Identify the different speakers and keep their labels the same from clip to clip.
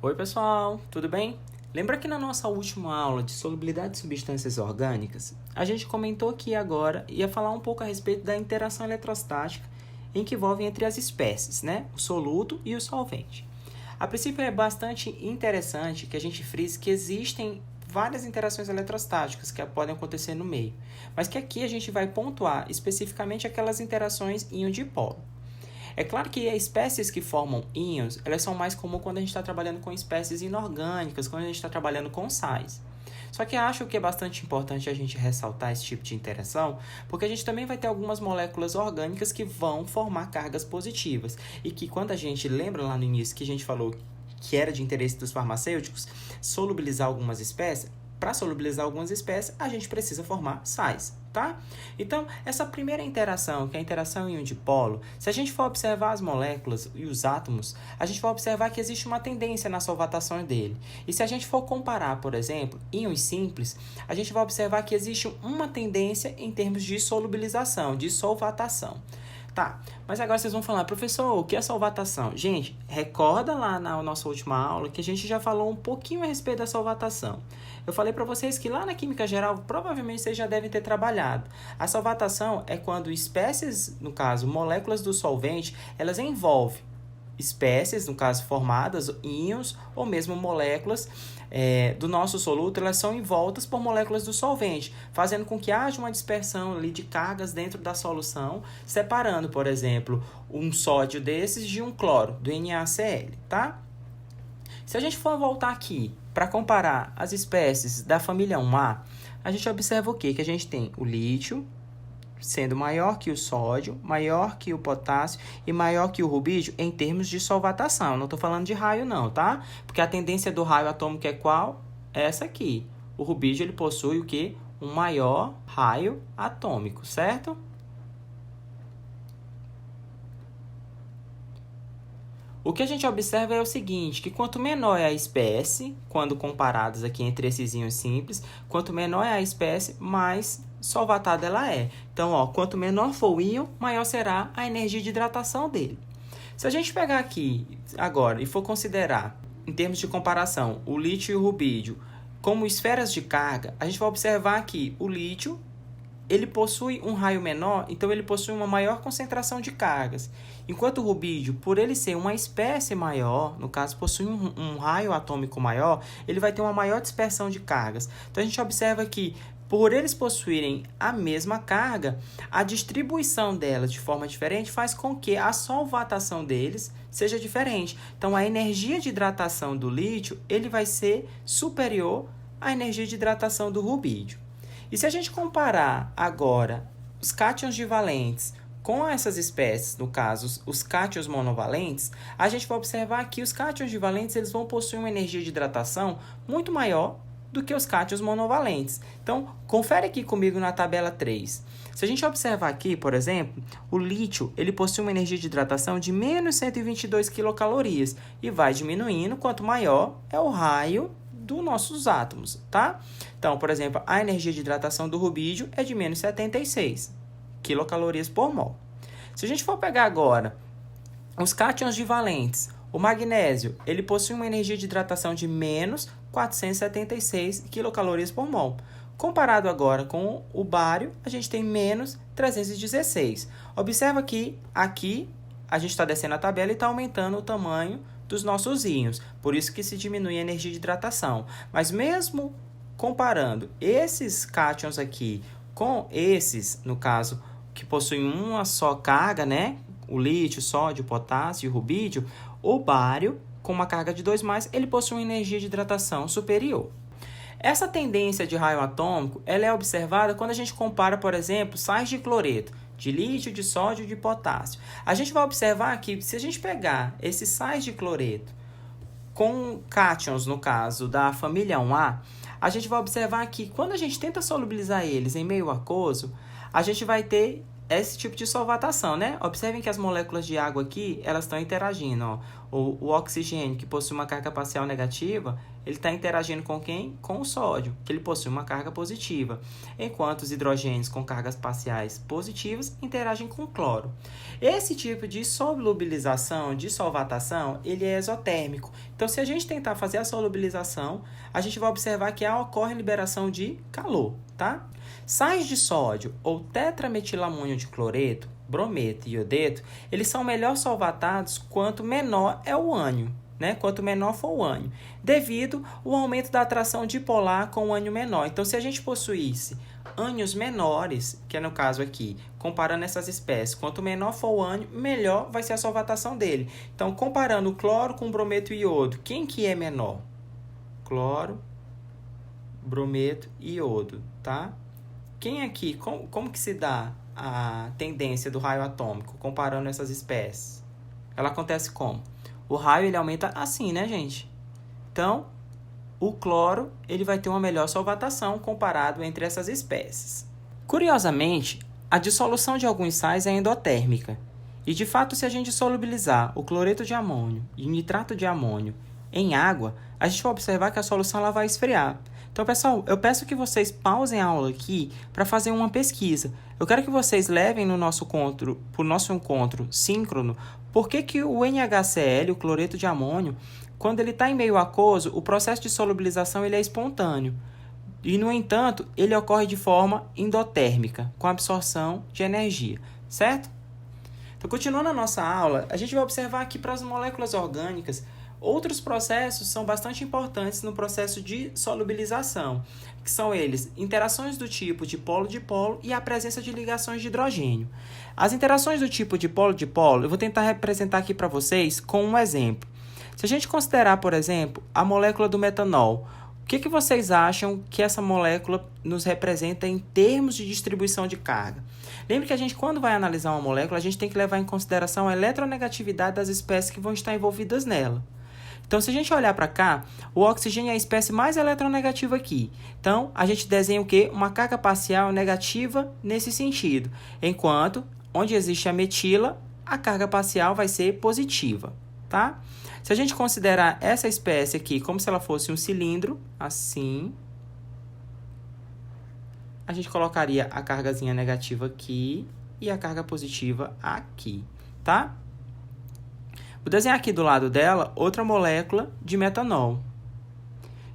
Speaker 1: Oi pessoal, tudo bem? Lembra que na nossa última aula de solubilidade de substâncias orgânicas, a gente comentou que agora ia falar um pouco a respeito da interação eletrostática em que envolve entre as espécies, né? O soluto e o solvente. A princípio é bastante interessante que a gente frise que existem várias interações eletrostáticas que podem acontecer no meio, mas que aqui a gente vai pontuar especificamente aquelas interações íon-dipolo. É claro que as espécies que formam íons, elas são mais comuns quando a gente está trabalhando com espécies inorgânicas, quando a gente está trabalhando com sais. Só que acho que é bastante importante a gente ressaltar esse tipo de interação, porque a gente também vai ter algumas moléculas orgânicas que vão formar cargas positivas. E que quando a gente lembra lá no início que a gente falou que era de interesse dos farmacêuticos solubilizar algumas espécies, para solubilizar algumas espécies, a gente precisa formar sais, tá? Então, essa primeira interação, que é a interação íon-dipolo, se a gente for observar as moléculas e os átomos, a gente vai observar que existe uma tendência na solvatação dele. E se a gente for comparar, por exemplo, íons simples, a gente vai observar que existe uma tendência em termos de solubilização, de solvatação. Tá, mas agora vocês vão falar, professor, o que é solvatação? Gente, recorda lá na nossa última aula que a gente já falou um pouquinho a respeito da solvatação. Eu falei para vocês que lá na química geral, provavelmente vocês já devem ter trabalhado. A solvatação é quando espécies, no caso, moléculas do solvente, elas envolvem espécies, no caso, formadas, íons ou mesmo moléculas do nosso soluto, elas são envoltas por moléculas do solvente, fazendo com que haja uma dispersão ali de cargas dentro da solução, separando, por exemplo, um sódio desses de um cloro, do NaCl, tá? Se a gente for voltar aqui para comparar as espécies da família 1A, a gente observa o quê? Que a gente tem o lítio, sendo maior que o sódio, maior que o potássio e maior que o rubídio em termos de solvatação. Não estou falando de raio não, tá? Porque a tendência do raio atômico é qual? Essa aqui. O rubídio ele possui o quê? Um maior raio atômico, certo? O que a gente observa é o seguinte, que quanto menor é a espécie, quando comparados aqui entre esses íons simples, quanto menor é a espécie, mais solvatada ela é. Então, quanto menor for o íon, maior será a energia de hidratação dele. Se a gente pegar aqui agora e for considerar, em termos de comparação, o lítio e o rubídio como esferas de carga, a gente vai observar que o lítio ele possui um raio menor, então ele possui uma maior concentração de cargas. Enquanto o rubídio, por ele ser uma espécie maior, no caso possui um raio atômico maior, ele vai ter uma maior dispersão de cargas. Então a gente observa que, por eles possuírem a mesma carga, a distribuição delas de forma diferente faz com que a solvatação deles seja diferente. Então a energia de hidratação do lítio ele vai ser superior à energia de hidratação do rubídio. E se a gente comparar agora os cátions divalentes com essas espécies, no caso, os cátions monovalentes, a gente vai observar que os cátions divalentes eles vão possuir uma energia de hidratação muito maior do que os cátions monovalentes. Então, confere aqui comigo na tabela 3. Se a gente observar aqui, por exemplo, o lítio ele possui uma energia de hidratação de menos 122 quilocalorias e vai diminuindo quanto maior é o raio dos nossos átomos, tá? Então, por exemplo, a energia de hidratação do rubídio é de menos 76 quilocalorias por mol. Se a gente for pegar agora os cátions divalentes, o magnésio, ele possui uma energia de hidratação de menos 476 quilocalorias por mol. Comparado agora com o bário, a gente tem menos 316. Observa que aqui a gente está descendo a tabela e está aumentando o tamanho dos nossos íons, por isso que se diminui a energia de hidratação. Mas mesmo comparando esses cátions aqui com esses, no caso, que possuem uma só carga, né? O lítio, sódio, potássio e rubídio, o bário, com uma carga de 2+, ele possui uma energia de hidratação superior. Essa tendência de raio atômico ela é observada quando a gente compara, por exemplo, sais de cloreto, de lítio, de sódio e de potássio. A gente vai observar que se a gente pegar esses sais de cloreto com cátions, no caso da família 1A, a gente vai observar que quando a gente tenta solubilizar eles em meio aquoso, a gente vai ter esse tipo de solvatação, né? Observem que as moléculas de água aqui, elas estão interagindo, ó. O oxigênio, que possui uma carga parcial negativa, ele está interagindo com quem? Com o sódio, que ele possui uma carga positiva. Enquanto os hidrogênios com cargas parciais positivas interagem com o cloro. Esse tipo de solubilização, de solvatação, ele é exotérmico. Então, se a gente tentar fazer a solubilização, a gente vai observar que ocorre liberação de calor, tá? Sais de sódio ou tetrametilamônio de cloreto, brometo e iodeto, eles são melhor solvatados quanto menor é o ânion, né? Quanto menor for o ânion, devido ao aumento da atração dipolar com o ânion menor. Então, se a gente possuísse ânions menores, que é no caso aqui, comparando essas espécies, quanto menor for o ânion, melhor vai ser a solvatação dele. Então, comparando o cloro com o brometo e iodo, quem que é menor? Cloro, brometo e iodo, tá? Quem aqui, como que se dá a tendência do raio atômico comparando essas espécies? Ela acontece como? O raio ele aumenta assim, né, gente? Então, o cloro ele vai ter uma melhor solvatação comparado entre essas espécies. Curiosamente, a dissolução de alguns sais é endotérmica. E, de fato, se a gente solubilizar o cloreto de amônio e o nitrato de amônio em água, a gente vai observar que a solução ela vai esfriar. Então, pessoal, eu peço que vocês pausem a aula aqui para fazer uma pesquisa. Eu quero que vocês levem para o nosso encontro síncrono por que o NaHCl, o cloreto de amônio, quando ele está em meio aquoso, o processo de solubilização ele é espontâneo. E, no entanto, ele ocorre de forma endotérmica, com absorção de energia, certo? Então, continuando a nossa aula, a gente vai observar que para as moléculas orgânicas, outros processos são bastante importantes no processo de solubilização, que são eles interações do tipo dipolo-dipolo e a presença de ligações de hidrogênio. As interações do tipo dipolo-dipolo, eu vou tentar representar aqui para vocês com um exemplo. Se a gente considerar, por exemplo, a molécula do metanol, o que vocês acham que essa molécula nos representa em termos de distribuição de carga? Lembre que a gente, quando vai analisar uma molécula, a gente tem que levar em consideração a eletronegatividade das espécies que vão estar envolvidas nela. Então, se a gente olhar para cá, o oxigênio é a espécie mais eletronegativa aqui. Então, a gente desenha o quê? Uma carga parcial negativa nesse sentido. Enquanto, onde existe a metila, a carga parcial vai ser positiva, tá? Se a gente considerar essa espécie aqui como se ela fosse um cilindro, assim, a gente colocaria a cargazinha negativa aqui e a carga positiva aqui, tá? Vou desenhar aqui do lado dela outra molécula de metanol.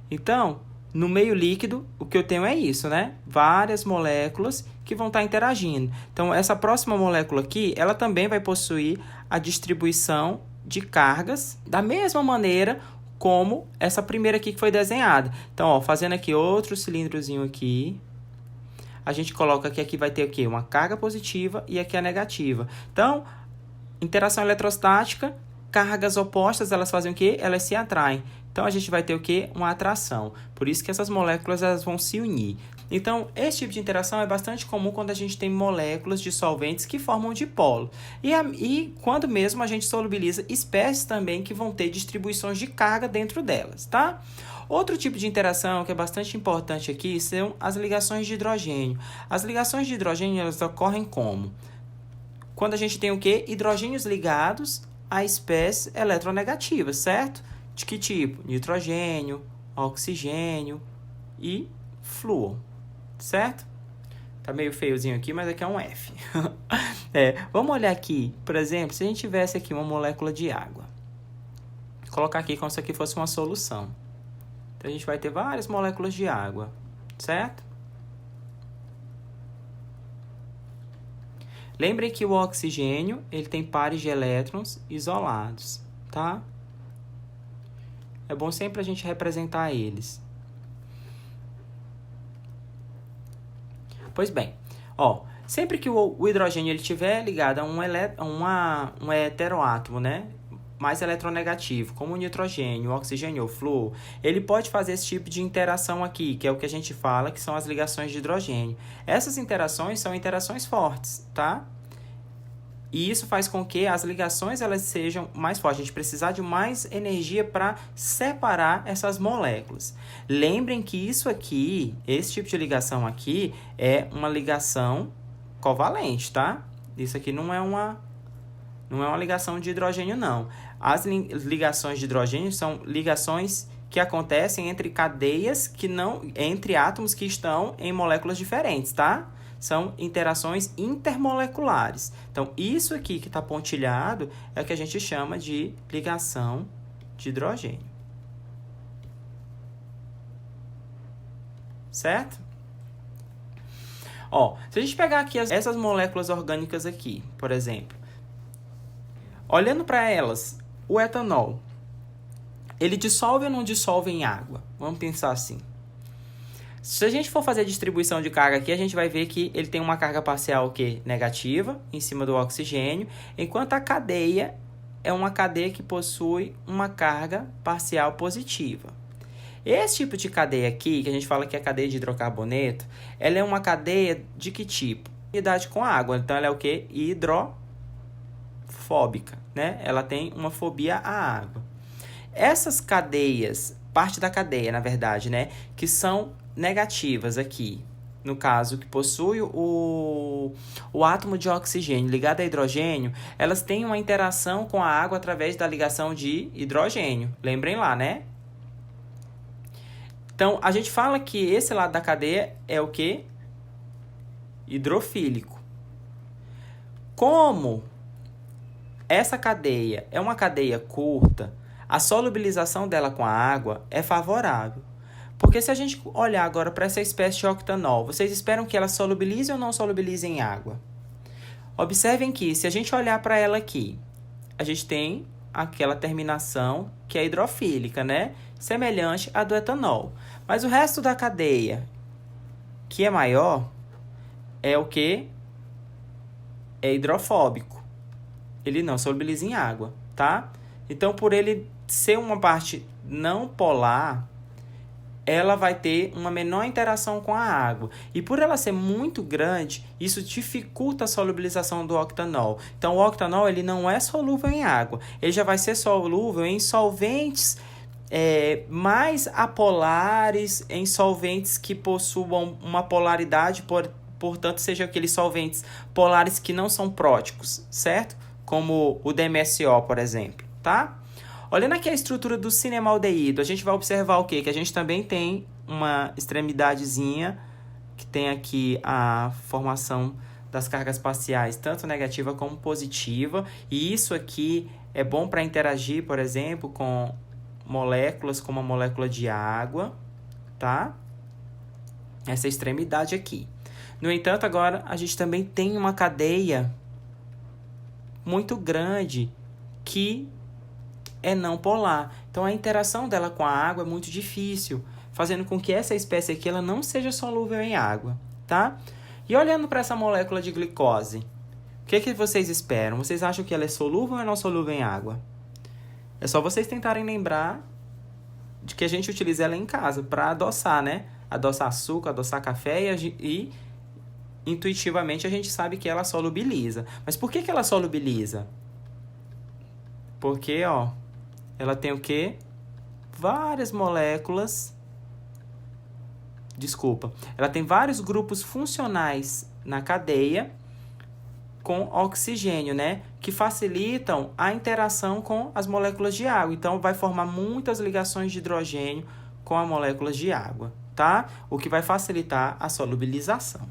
Speaker 1: Então, no meio líquido, o que eu tenho é isso, né? Várias moléculas que vão estar interagindo. Então, essa próxima molécula aqui, ela também vai possuir a distribuição de cargas da mesma maneira como essa primeira aqui que foi desenhada. Então, ó, fazendo aqui outro cilindrozinho aqui, a gente coloca que aqui vai ter o quê? Uma carga positiva e aqui a negativa. Então, interação eletrostática, cargas opostas, elas fazem o quê? Elas se atraem. Então, a gente vai ter o quê? Uma atração. Por isso que essas moléculas elas vão se unir. Então, esse tipo de interação é bastante comum quando a gente tem moléculas de solventes que formam dipolo. E quando mesmo a gente solubiliza espécies também que vão ter distribuições de carga dentro delas, tá? Outro tipo de interação que é bastante importante aqui são as ligações de hidrogênio. As ligações de hidrogênio elas ocorrem como? Quando a gente tem o quê? Hidrogênios ligados a espécies eletronegativas, certo? De que tipo? Nitrogênio, oxigênio e flúor, certo? Tá meio feiozinho aqui, mas aqui é um F. Vamos olhar aqui, por exemplo, se a gente tivesse aqui uma molécula de água. Vou colocar aqui como se aqui fosse uma solução. Então, a gente vai ter várias moléculas de água, certo? Lembrem que o oxigênio ele tem pares de elétrons isolados, tá? É bom sempre a gente representar eles. Pois bem, ó, sempre que o hidrogênio ele estiver ligado a um heteroátomo, né, mais eletronegativo, como o nitrogênio, o oxigênio ou o flúor, ele pode fazer esse tipo de interação aqui, que é o que a gente fala que são as ligações de hidrogênio. Essas interações são interações fortes, tá? E isso faz com que as ligações elas sejam mais fortes. A gente precisar de mais energia para separar essas moléculas. Lembrem que isso aqui, esse tipo de ligação aqui, é uma ligação covalente, tá? Isso aqui não é uma ligação de hidrogênio, não. As ligações de hidrogênio são ligações que acontecem entre cadeias entre átomos que estão em moléculas diferentes, tá? São interações intermoleculares. Então, isso aqui que está pontilhado é o que a gente chama de ligação de hidrogênio. Certo? Ó, se a gente pegar aqui essas moléculas orgânicas aqui, por exemplo, olhando para elas, o etanol, ele dissolve ou não dissolve em água? Vamos pensar assim. Se a gente for fazer a distribuição de carga aqui, a gente vai ver que ele tem uma carga parcial negativa em cima do oxigênio, enquanto a cadeia é uma cadeia que possui uma carga parcial positiva. Esse tipo de cadeia aqui, que a gente fala que é a cadeia de hidrocarboneto, ela é uma cadeia de que tipo? Afinidade com a água. Então, ela é o quê? Hidrofóbica, né? Ela tem uma fobia à água. Essas cadeias, parte da cadeia, na verdade, né? Que são negativas aqui, no caso, que possui o átomo de oxigênio ligado a hidrogênio, elas têm uma interação com a água através da ligação de hidrogênio. Lembrem lá, né? Então, a gente fala que esse lado da cadeia é o quê? Hidrofílico. Como essa cadeia é uma cadeia curta, a solubilização dela com a água é favorável. Porque se a gente olhar agora para essa espécie de octanol, vocês esperam que ela solubilize ou não solubilize em água? Observem que, se a gente olhar para ela aqui, a gente tem aquela terminação que é hidrofílica, né? Semelhante à do etanol. Mas o resto da cadeia, que é maior, é o que? É hidrofóbico. Ele não solubiliza em água, tá? Então, por ele ser uma parte não polar, ela vai ter uma menor interação com a água. E por ela ser muito grande, isso dificulta a solubilização do octanol. Então, o octanol ele não é solúvel em água. Ele já vai ser solúvel em solventes mais apolares, em solventes que possuam uma polaridade, portanto, sejam aqueles solventes polares que não são próticos, certo? Como o DMSO, por exemplo, tá? Olhando aqui a estrutura do cinemaldeído, a gente vai observar o quê? Que a gente também tem uma extremidadezinha, que tem aqui a formação das cargas parciais, tanto negativa como positiva. E isso aqui é bom para interagir, por exemplo, com moléculas como a molécula de água, tá? Essa extremidade aqui. No entanto, agora a gente também tem uma cadeia muito grande que é não polar. Então, a interação dela com a água é muito difícil, fazendo com que essa espécie aqui ela não seja solúvel em água, tá? E olhando para essa molécula de glicose, o que vocês esperam? Vocês acham que ela é solúvel ou não solúvel em água? É só vocês tentarem lembrar de que a gente utiliza ela em casa para adoçar, né? Adoçar açúcar, adoçar café e intuitivamente a gente sabe que ela solubiliza. Mas por que ela solubiliza? Porque, ó, ela tem o quê? Várias moléculas. Desculpa. Ela tem vários grupos funcionais na cadeia com oxigênio, né? Que facilitam a interação com as moléculas de água. Então, vai formar muitas ligações de hidrogênio com as moléculas de água, tá? O que vai facilitar a solubilização.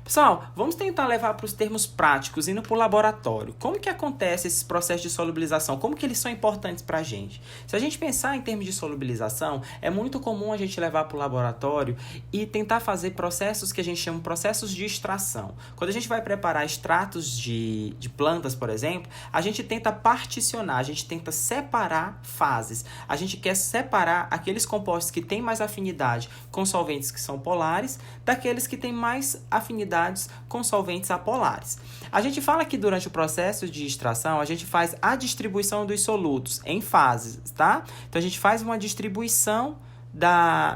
Speaker 1: Pessoal, vamos tentar levar para os termos práticos, indo para o laboratório. Como que acontece esses processos de solubilização? Como que eles são importantes para a gente? Se a gente pensar em termos de solubilização, é muito comum a gente levar para o laboratório e tentar fazer processos que a gente chama de processos de extração. Quando a gente vai preparar extratos de plantas, por exemplo, a gente tenta particionar, a gente tenta separar fases. A gente quer separar aqueles compostos que têm mais afinidade com solventes que são polares, daqueles que têm mais afinidade com solventes apolares. A gente fala que durante o processo de extração, a gente faz a distribuição dos solutos em fases, tá? Então, a gente faz uma distribuição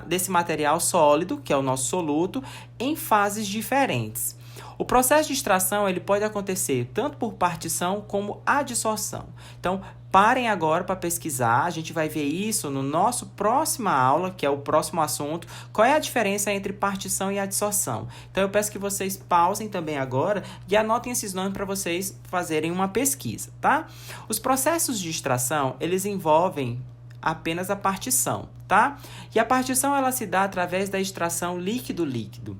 Speaker 1: desse material sólido, que é o nosso soluto, em fases diferentes. O processo de extração ele pode acontecer tanto por partição como adsorção. Então, parem agora para pesquisar, a gente vai ver isso no nosso próxima aula, que é o próximo assunto, qual é a diferença entre partição e adsorção. Então, eu peço que vocês pausem também agora e anotem esses nomes para vocês fazerem uma pesquisa, tá? Os processos de extração, eles envolvem apenas a partição, tá? E a partição, ela se dá através da extração líquido-líquido.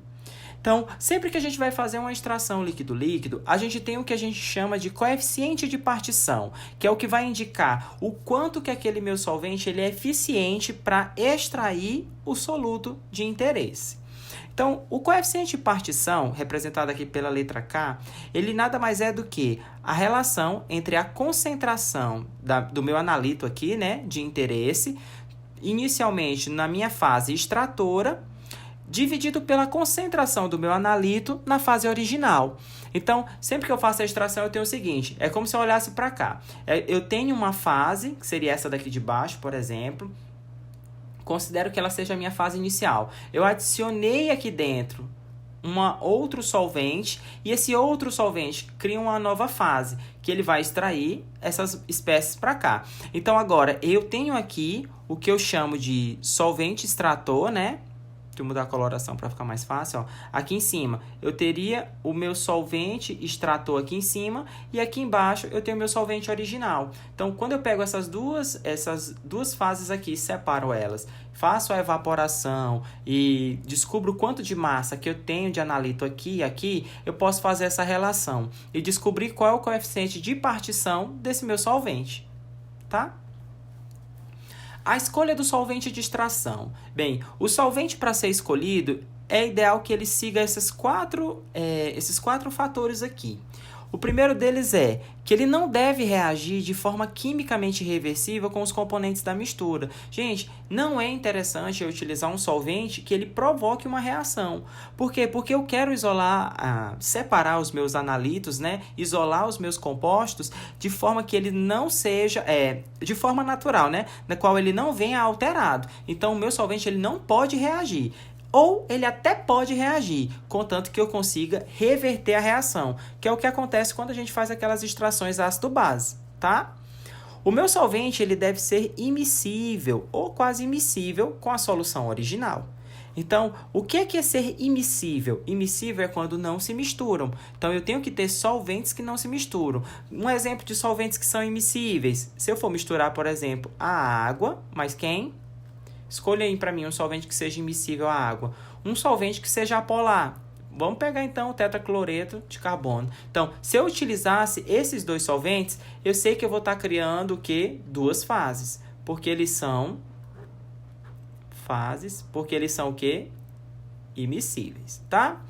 Speaker 1: Então, sempre que a gente vai fazer uma extração líquido-líquido, a gente tem o que a gente chama de coeficiente de partição, que é o que vai indicar o quanto que aquele meu solvente ele é eficiente para extrair o soluto de interesse. Então, o coeficiente de partição, representado aqui pela letra K, ele nada mais é do que a relação entre a concentração do meu analito aqui, né, de interesse, inicialmente na minha fase extratora, dividido pela concentração do meu analito na fase original. Então, sempre que eu faço a extração, eu tenho o seguinte, é como se eu olhasse para cá. Eu tenho uma fase, que seria essa daqui de baixo, por exemplo, considero que ela seja a minha fase inicial. Eu adicionei aqui dentro outro solvente, e esse outro solvente cria uma nova fase, que ele vai extrair essas espécies para cá. Então, agora, eu tenho aqui o que eu chamo de solvente extrator, né? Deixa eu mudar a coloração para ficar mais fácil. Ó. Aqui em cima, eu teria o meu solvente extrator aqui em cima e aqui embaixo eu tenho o meu solvente original. Então, quando eu pego essas duas fases aqui, separo elas, faço a evaporação e descubro o quanto de massa que eu tenho de analito aqui e aqui, eu posso fazer essa relação e descobrir qual é o coeficiente de partição desse meu solvente, tá? A escolha do solvente de extração. Bem, o solvente para ser escolhido é ideal que ele siga esses quatro fatores aqui. O primeiro deles é que ele não deve reagir de forma quimicamente reversível com os componentes da mistura. Gente, não é interessante eu utilizar um solvente que ele provoque uma reação. Por quê? Porque eu quero separar os meus analitos, né? Isolar os meus compostos de forma que ele não seja, de forma natural, né? Na qual ele não venha alterado. Então, o meu solvente ele não pode reagir. Ou ele até pode reagir, contanto que eu consiga reverter a reação, que é o que acontece quando a gente faz aquelas extrações ácido-base, tá? O meu solvente ele deve ser imissível ou quase imissível com a solução original. Então, o que é ser imissível? Imissível é quando não se misturam. Então, eu tenho que ter solventes que não se misturam. Um exemplo de solventes que são imissíveis, se eu for misturar, por exemplo, a água, mas quem? Escolha aí para mim um solvente que seja imissível à água. Um solvente que seja apolar. Vamos pegar então o tetracloreto de carbono. Então, se eu utilizasse esses dois solventes, eu sei que eu vou estar criando o quê? Duas fases. Porque eles são o quê? Imissíveis, tá?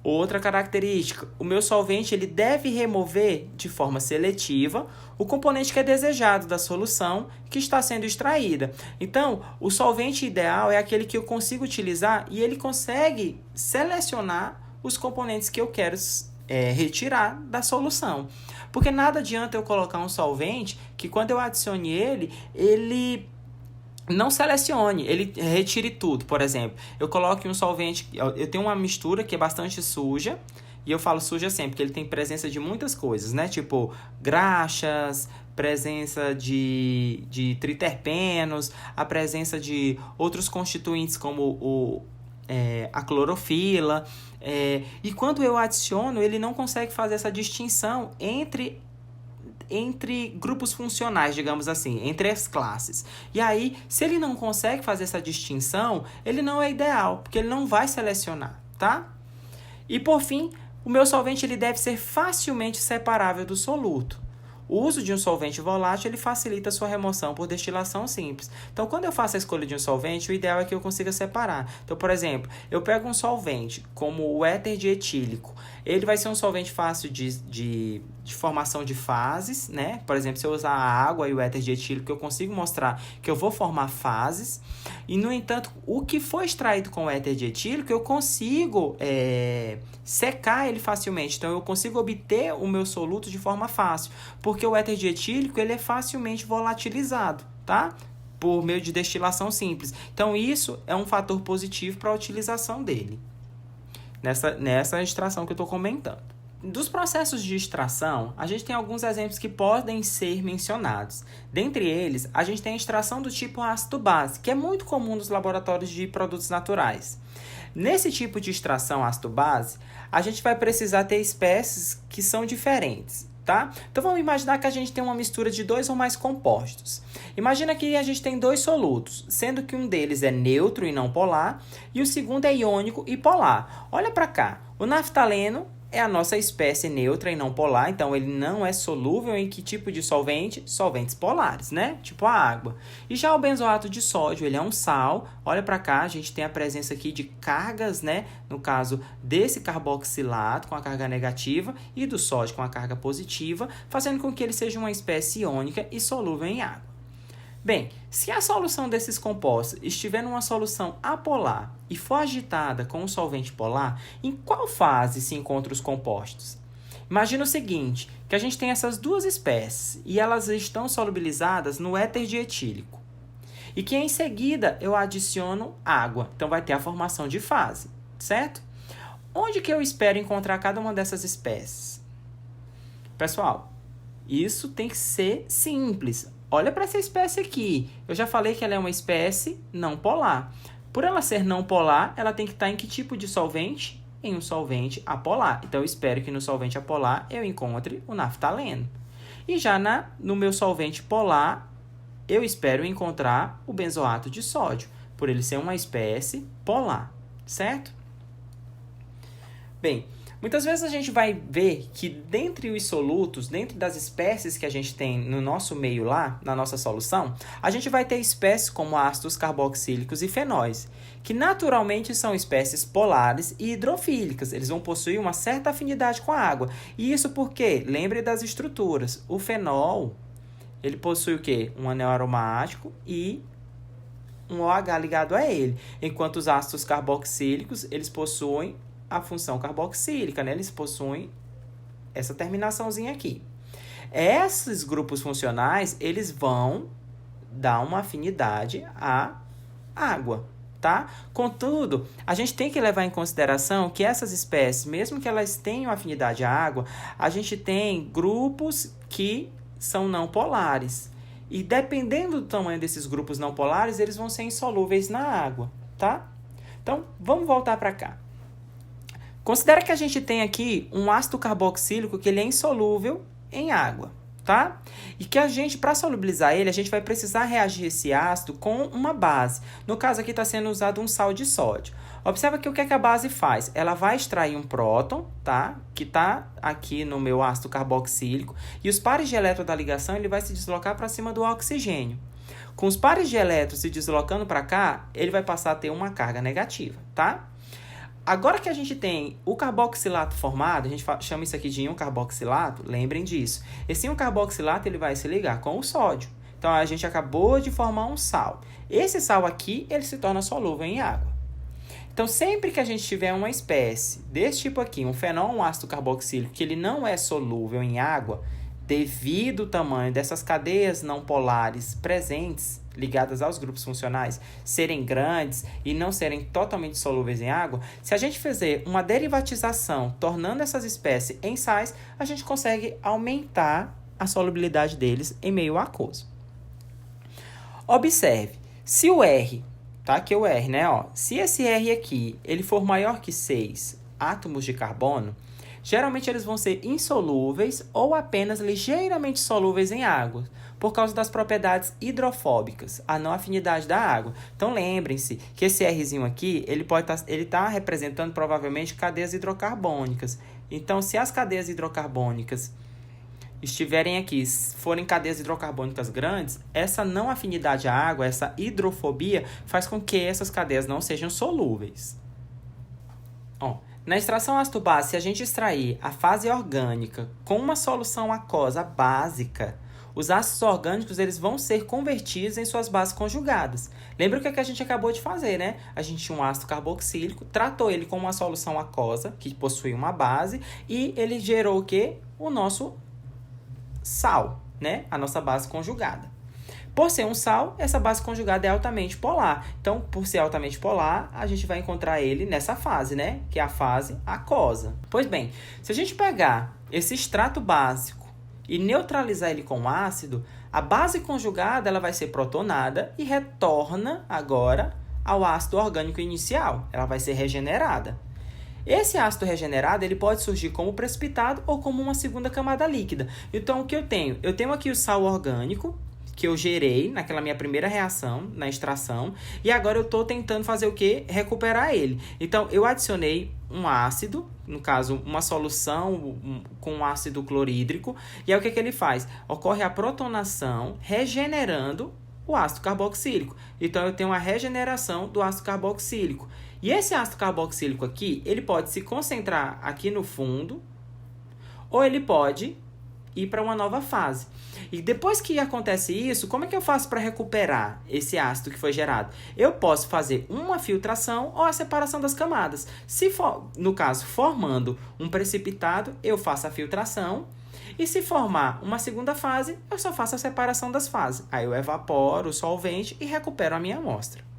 Speaker 1: Outra característica, o meu solvente ele deve remover de forma seletiva o componente que é desejado da solução que está sendo extraída. Então, o solvente ideal é aquele que eu consigo utilizar e ele consegue selecionar os componentes que eu quero retirar da solução. Porque nada adianta eu colocar um solvente que quando eu adicione ele não selecione, ele retire tudo. Por exemplo, eu coloco um solvente, eu tenho uma mistura que é bastante suja, e eu falo suja sempre, porque ele tem presença de muitas coisas, né? Tipo graxas, presença de triterpenos, a presença de outros constituintes como a clorofila. E quando eu adiciono, ele não consegue fazer essa distinção entre grupos funcionais, digamos assim, entre as classes. E aí, se ele não consegue fazer essa distinção, ele não é ideal, porque ele não vai selecionar, tá? E por fim, o meu solvente ele deve ser facilmente separável do soluto. O uso de um solvente volátil ele facilita a sua remoção por destilação simples. Então, quando eu faço a escolha de um solvente, o ideal é que eu consiga separar. Então, por exemplo, eu pego um solvente como o éter dietílico. Ele vai ser um solvente fácil de formação de fases, né? Por exemplo, se eu usar a água e o éter dietílico, eu consigo mostrar que eu vou formar fases. E, no entanto, o que foi extraído com o éter dietílico, eu consigo secar ele facilmente. Então, eu consigo obter o meu soluto de forma fácil. Porque o éter dietílico ele é facilmente volatilizado, tá? Por meio de destilação simples. Então, isso é um fator positivo para a utilização dele. nessa extração que eu estou comentando. Dos processos de extração, a gente tem alguns exemplos que podem ser mencionados. Dentre eles, a gente tem a extração do tipo ácido-base, que é muito comum nos laboratórios de produtos naturais. Nesse tipo de extração ácido-base, a gente vai precisar ter espécies que são diferentes, tá? Então, vamos imaginar que a gente tem uma mistura de 2 ou mais compostos. Imagina que a gente tem 2 solutos, sendo que um deles é neutro e não polar, e o segundo é iônico e polar. Olha para cá, o naftaleno é a nossa espécie neutra e não polar, então ele não é solúvel em que tipo de solvente? Solventes polares, né? Tipo a água. E já o benzoato de sódio, ele é um sal. Olha para cá, a gente tem a presença aqui de cargas, né? No caso desse carboxilato com a carga negativa e do sódio com a carga positiva, fazendo com que ele seja uma espécie iônica e solúvel em água. Bem, se a solução desses compostos estiver numa solução apolar e for agitada com um solvente polar, em qual fase se encontram os compostos? Imagina o seguinte, que a gente tem essas duas espécies e elas estão solubilizadas no éter dietílico. E que em seguida eu adiciono água, então vai ter a formação de fase, certo? Onde que eu espero encontrar cada uma dessas espécies? Pessoal, isso tem que ser simples. Olha para essa espécie aqui. Eu já falei que ela é uma espécie não polar. Por ela ser não polar, ela tem que estar em que tipo de solvente? Em um solvente apolar. Então, eu espero que no solvente apolar eu encontre o naftaleno. E já no meu solvente polar, eu espero encontrar o benzoato de sódio, por ele ser uma espécie polar, certo? Bem, muitas vezes a gente vai ver que dentre os solutos, dentro das espécies que a gente tem no nosso meio lá, na nossa solução, a gente vai ter espécies como ácidos carboxílicos e fenóis, que naturalmente são espécies polares e hidrofílicas. Eles vão possuir uma certa afinidade com a água. E isso porque, lembre das estruturas, o fenol, ele possui o quê? Um anel aromático e um OH ligado a ele, enquanto os ácidos carboxílicos, eles possuem a função carboxílica, né? Eles possuem essa terminaçãozinha aqui. Esses grupos funcionais, eles vão dar uma afinidade à água, tá? Contudo, a gente tem que levar em consideração que essas espécies, mesmo que elas tenham afinidade à água, a gente tem grupos que são não polares. E dependendo do tamanho desses grupos não polares, eles vão ser insolúveis na água, tá? Então, vamos voltar para cá. Considera que a gente tem aqui um ácido carboxílico que ele é insolúvel em água, tá? E que a gente, para solubilizar ele, a gente vai precisar reagir esse ácido com uma base. No caso aqui está sendo usado um sal de sódio. Observa que o que a base faz? Ela vai extrair um próton, tá? Que está aqui no meu ácido carboxílico. E os pares de elétron da ligação, ele vai se deslocar para cima do oxigênio. Com os pares de elétrons se deslocando para cá, ele vai passar a ter uma carga negativa, tá? Agora que a gente tem o carboxilato formado, a gente chama isso aqui de íon carboxilato, lembrem disso. Esse íon carboxilato ele vai se ligar com o sódio. Então, a gente acabou de formar um sal. Esse sal aqui, ele se torna solúvel em água. Então, sempre que a gente tiver uma espécie desse tipo aqui, um fenol, um ácido carboxílico, que ele não é solúvel em água, devido ao tamanho dessas cadeias não polares presentes, ligadas aos grupos funcionais, serem grandes e não serem totalmente solúveis em água, se a gente fizer uma derivatização, tornando essas espécies em sais, a gente consegue aumentar a solubilidade deles em meio aquoso. Observe, se o R, tá? Aqui é o R, né? Ó, se esse R aqui ele for maior que 6 átomos de carbono, geralmente eles vão ser insolúveis ou apenas ligeiramente solúveis em água, por causa das propriedades hidrofóbicas, a não afinidade da água. Então, lembrem-se que esse Rzinho aqui, ele tá representando provavelmente cadeias hidrocarbônicas. Então, se as cadeias hidrocarbônicas estiverem aqui, forem cadeias hidrocarbônicas grandes, essa não afinidade à água, essa hidrofobia, faz com que essas cadeias não sejam solúveis. Ó, na extração ácido-base, se a gente extrair a fase orgânica com uma solução aquosa básica, os ácidos orgânicos eles vão ser convertidos em suas bases conjugadas. Lembra o que a gente acabou de fazer, né? A gente tinha um ácido carboxílico, tratou ele como uma solução aquosa, que possui uma base, e ele gerou o quê? O nosso sal, né? A nossa base conjugada. Por ser um sal, essa base conjugada é altamente polar. Então, por ser altamente polar, a gente vai encontrar ele nessa fase, né? Que é a fase aquosa. Pois bem, se a gente pegar esse extrato básico e neutralizar ele com ácido, a base conjugada ela vai ser protonada e retorna agora ao ácido orgânico inicial. Ela vai ser regenerada. Esse ácido regenerado ele pode surgir como precipitado ou como uma segunda camada líquida. Então, o que eu tenho? Eu tenho aqui o sal orgânico, que eu gerei naquela minha primeira reação, na extração, e agora eu estou tentando fazer o quê? Recuperar ele. Então, eu adicionei um ácido, no caso, uma solução com ácido clorídrico, e aí o que ele faz? Ocorre a protonação, regenerando o ácido carboxílico. Então, eu tenho a regeneração do ácido carboxílico. E esse ácido carboxílico aqui, ele pode se concentrar aqui no fundo, ou ele pode ir para uma nova fase. E depois que acontece isso, como é que eu faço para recuperar esse ácido que foi gerado? Eu posso fazer uma filtração ou a separação das camadas. Se for, no caso, formando um precipitado, eu faço a filtração. E se formar uma segunda fase, eu só faço a separação das fases. Aí eu evaporo o solvente e recupero a minha amostra.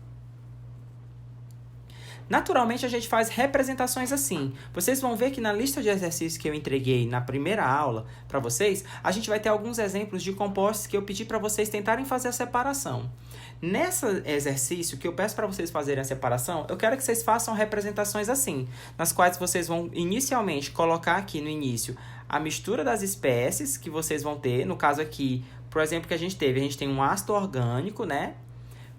Speaker 1: Naturalmente, a gente faz representações assim. Vocês vão ver que na lista de exercícios que eu entreguei na primeira aula para vocês, a gente vai ter alguns exemplos de compostos que eu pedi para vocês tentarem fazer a separação. Nesse exercício que eu peço para vocês fazerem a separação, eu quero que vocês façam representações assim, nas quais vocês vão inicialmente colocar aqui no início a mistura das espécies que vocês vão ter. No caso aqui, por exemplo, que a gente tem um ácido orgânico, né,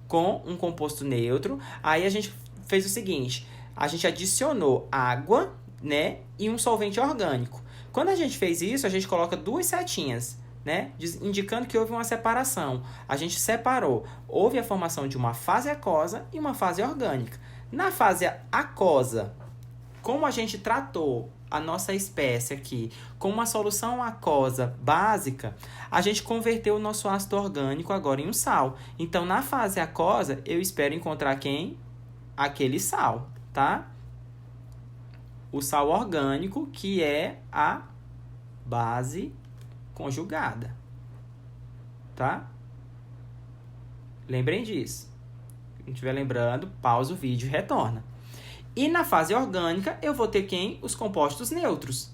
Speaker 1: com um composto neutro. Aí a gente fez o seguinte, a gente adicionou água, né, e um solvente orgânico. Quando a gente fez isso, a gente coloca duas setinhas, né, indicando que houve uma separação. A gente separou, houve a formação de uma fase aquosa e uma fase orgânica. Na fase aquosa, como a gente tratou a nossa espécie aqui com uma solução aquosa básica, a gente converteu o nosso ácido orgânico agora em um sal. Então, na fase aquosa, eu espero encontrar quem? Aquele sal, tá? O sal orgânico, que é a base conjugada, tá? Lembrem disso. Se não estiver lembrando, pausa o vídeo e retorna. E na fase orgânica, eu vou ter quem? Os compostos neutros,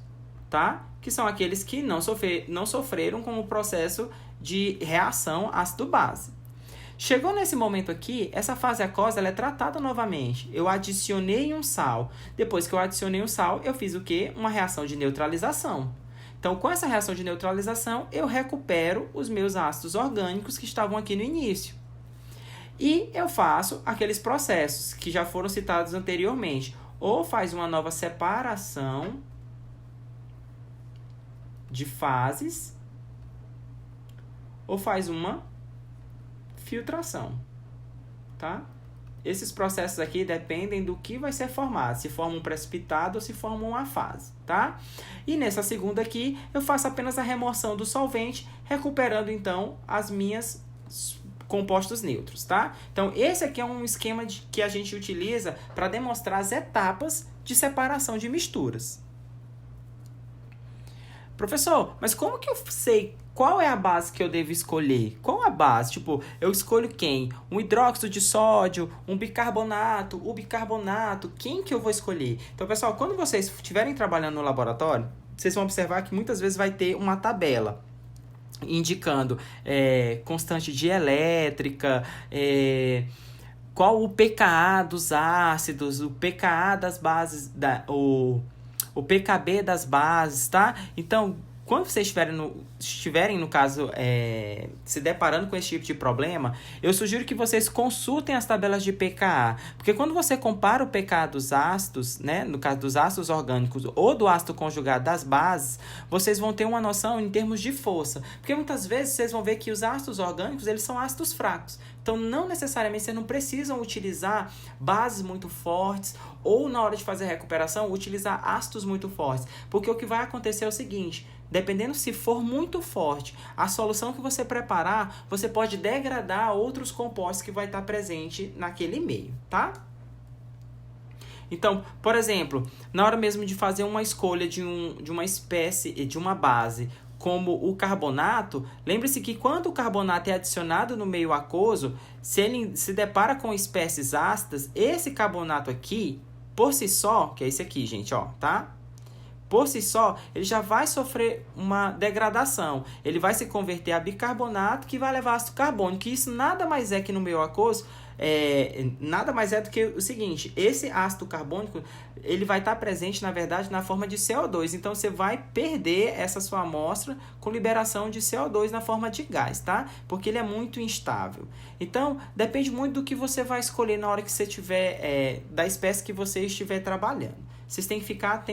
Speaker 1: tá? Que são aqueles que não sofreram com o processo de reação ácido-base. Chegou nesse momento aqui, essa fase aquosa ela é tratada novamente. Eu adicionei um sal. Depois que eu adicionei um sal, eu fiz o quê? Uma reação de neutralização. Então, com essa reação de neutralização, eu recupero os meus ácidos orgânicos que estavam aqui no início. E eu faço aqueles processos que já foram citados anteriormente. Ou faz uma nova separação de fases, ou faz uma filtração, tá? Esses processos aqui dependem do que vai ser formado, se forma um precipitado ou se forma uma fase, tá? E nessa segunda aqui, eu faço apenas a remoção do solvente, recuperando então as minhas compostos neutros, tá? Então, esse aqui é um esquema que a gente utiliza para demonstrar as etapas de separação de misturas. Professor, mas como que eu sei qual é a base que eu devo escolher? Qual a base? Tipo, eu escolho quem? Um hidróxido de sódio, um bicarbonato, o bicarbonato, quem que eu vou escolher? Então, pessoal, quando vocês estiverem trabalhando no laboratório, vocês vão observar que muitas vezes vai ter uma tabela indicando constante dielétrica, qual o pKa dos ácidos, o pKa das bases, o pKb das bases, tá? Então, quando vocês estiverem, no caso, se deparando com esse tipo de problema, eu sugiro que vocês consultem as tabelas de pKa, porque quando você compara o pKa dos ácidos, né, no caso dos ácidos orgânicos ou do ácido conjugado das bases, vocês vão ter uma noção em termos de força, porque muitas vezes vocês vão ver que os ácidos orgânicos, eles são ácidos fracos, então não necessariamente vocês não precisam utilizar bases muito fortes ou na hora de fazer a recuperação, utilizar ácidos muito fortes, porque o que vai acontecer é o seguinte: dependendo se for muito forte, a solução que você preparar, você pode degradar outros compostos que vai estar presente naquele meio, tá? Então, por exemplo, na hora mesmo de fazer uma escolha de uma espécie, de uma base como o carbonato, lembre-se que quando o carbonato é adicionado no meio aquoso, se ele se depara com espécies ácidas, esse carbonato aqui, por si só, que é esse aqui, gente, ó, tá? Por si só, ele já vai sofrer uma degradação. Ele vai se converter a bicarbonato, que vai levar ácido carbônico, que isso nada mais é que no meio aquoso, nada mais é do que o seguinte: esse ácido carbônico ele vai estar presente, na verdade, na forma de CO2. Então, você vai perder essa sua amostra com liberação de CO2 na forma de gás, tá? Porque ele é muito instável. Então, depende muito do que você vai escolher na hora que você tiver, da espécie que você estiver trabalhando. Vocês têm que ficar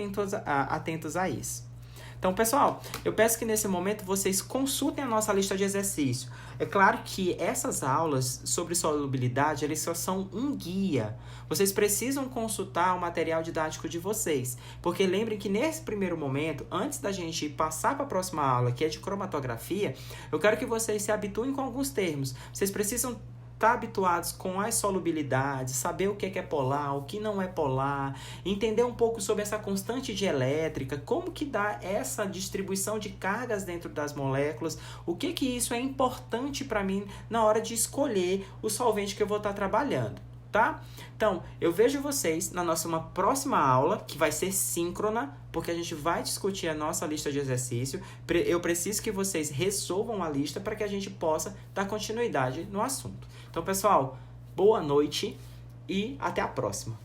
Speaker 1: atentos a isso. Então, pessoal, eu peço que nesse momento vocês consultem a nossa lista de exercício. É claro que essas aulas sobre solubilidade, eles só são um guia. Vocês precisam consultar o material didático de vocês. Porque lembrem que nesse primeiro momento, antes da gente passar para a próxima aula, que é de cromatografia, eu quero que vocês se habituem com alguns termos. Vocês precisam estar habituados com as solubilidades, saber o que é polar, o que não é polar, entender um pouco sobre essa constante dielétrica, como que dá essa distribuição de cargas dentro das moléculas, o que isso é importante para mim na hora de escolher o solvente que eu vou estar trabalhando, tá? Então, eu vejo vocês na nossa próxima aula, que vai ser síncrona, porque a gente vai discutir a nossa lista de exercício. Eu preciso que vocês resolvam a lista para que a gente possa dar continuidade no assunto. Então, pessoal, boa noite e até a próxima.